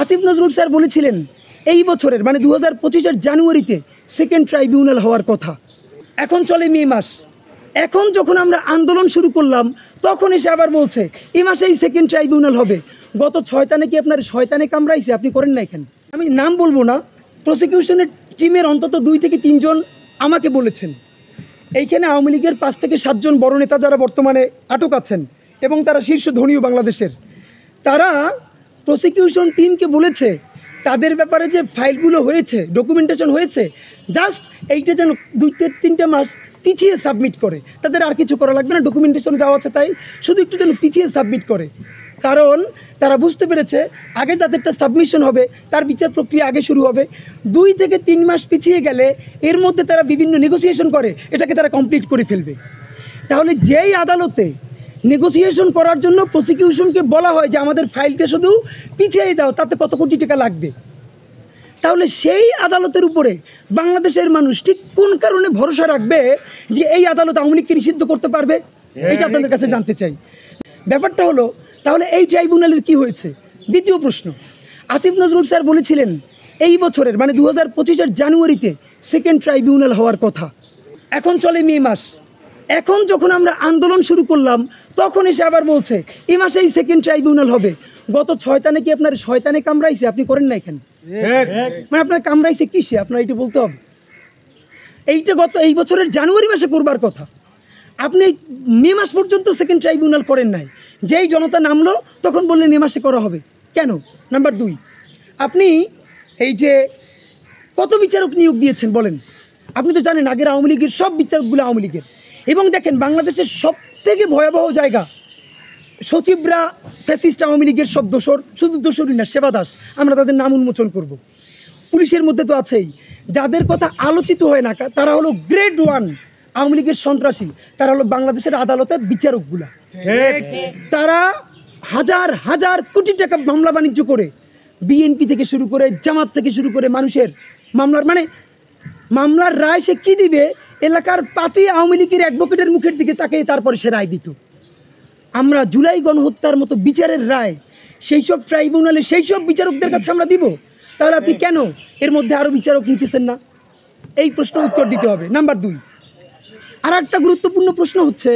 Asif Nazrul sir বলেছিলেন এই বছরের মানে 2025-এর জানুয়ারিতে সেকেন্ড ট্রাইব্যুনাল হওয়ার কথা। এখন চলে মে মাস, এখন যখন আমরা আন্দোলন শুরু করলাম তখন এসে আবার বলছে এই মাসেই সেকেন্ড ট্রাইব্যুনাল হবে। গত 6 তারিখে আপনার শয়তানে কামড়াইছে, আপনি করেন না। এখানে আমি নাম বলবো না, প্রসিকিউশনের টিমের অন্তত 2 থেকে 3 জন আমাকে বলেছেন এইখানে আওয়ামী লীগের 5 থেকে 7 জন বড় নেতা যারা বর্তমানে আটক আছেন এবং তারা শীর্ষ ধনীয় বাংলাদেশের, তারা প্রসিকিউশন টিমকে বলেছে তাদের ব্যাপারে যে ফাইলগুলো হয়েছে, ডকুমেন্টেশন হয়েছে, জাস্ট এইটা যেন 2-3 মাস পিছিয়ে সাবমিট করে। তাদের আর কিছু করা লাগবে না, ডকুমেন্টেশন দেওয়া আছে তাই শুধু একটু যেন পিছিয়ে সাবমিট করে। কারণ তারা বুঝতে পেরেছে আগে যাদেরটা সাবমিশন হবে তার বিচার প্রক্রিয়া আগে শুরু হবে। 2 থেকে 3 মাস পিছিয়ে গেলে এর মধ্যে তারা বিভিন্ন নেগোসিয়েশন করে এটাকে তারা কমপ্লিট করে ফেলবে। তাহলে যেই আদালতে নেগোসিয়েশন করার জন্য প্রসিকিউশনকে বলা হয় যে আমাদের ফাইলটা শুধু পিছিয়ে দাও, তাতে কত কোটি টাকা লাগবে, তাহলে সেই আদালতের উপরে বাংলাদেশের মানুষ ঠিক কোন কারণে ভরসা রাখবে যে এই আদালত আওয়ামী লীগকে নিষিদ্ধ করতে পারবে? এটা আপনাদের কাছে জানতে চাই। ব্যাপারটা হলো তাহলে এই ট্রাইব্যুনালের কি হয়েছে? দ্বিতীয় প্রশ্ন, আসিফ নজরুল স্যার বলেছিলেন এই বছরের মানে 2025-এর জানুয়ারিতে সেকেন্ড ট্রাইব্যুনাল হওয়ার কথা। এখন চলে মে মাস, এখন যখন আমরা আন্দোলন শুরু করলাম তখন এসে আবার বলছে এই মাসেই সেকেন্ড ট্রাইব্যুনাল হবে। গত 6 তারিখে আপনার শয়তানে কামড়াইছে, আপনি করেন না। এখানে মানে আপনার কামড়াইছে কিসে আপনার এটা বলতে হবে। এইটা এই বছরের জানুয়ারি মাসে করবার কথা, আপনি মে মাস পর্যন্ত সেকেন্ড ট্রাইব্যুনাল করেন নাই। যেই জনতা নামলো তখন বললেন এ মাসে করা হবে কেন? নাম্বার 2, আপনি এই যে কত বিচারক নিয়োগ দিয়েছেন বলেন? আপনি তো জানেন আগের আওয়ামী লীগের সব বিচারকগুলো আওয়ামী লীগের। এবং দেখেন বাংলাদেশের সব থেকে ভয়াবহ জায়গা, সচিবরা ফ্যাসিস্ট আওয়ামী লীগের সব দোসর, শুধু দোসরই না, সেবা দাস, আমরা তাদের নাম উন্মোচন করব। পুলিশের মধ্যে তো আছেই, যাদের কথা আলোচিত হয় না তারা হলো গ্রেড 1 আওয়ামী লীগের সন্ত্রাসী, তারা হলো বাংলাদেশের আদালতের বিচারকগুলা। তারা হাজার হাজার কোটি টাকা মামলা বাণিজ্য করে বিএনপি থেকে শুরু করে জামাত থেকে শুরু করে মানুষের মামলার রায় সে কী দিবে, এলাকার পাতি আওয়ামী লীগের অ্যাডভোকেটের মুখের দিকে তাকিয়ে তারপরে সে রায় দিত। আমরা জুলাই গণহত্যার মতো বিচারের রায় সেই সব ট্রাইব্যুনালে সেই সব বিচারকদের কাছে আমরা দিব, তাহলে আপনি কেন এর মধ্যে আরও বিচারক নিতেছেন না? এই প্রশ্ন উত্তর দিতে হবে। নাম্বার 2, আর একটা গুরুত্বপূর্ণ প্রশ্ন হচ্ছে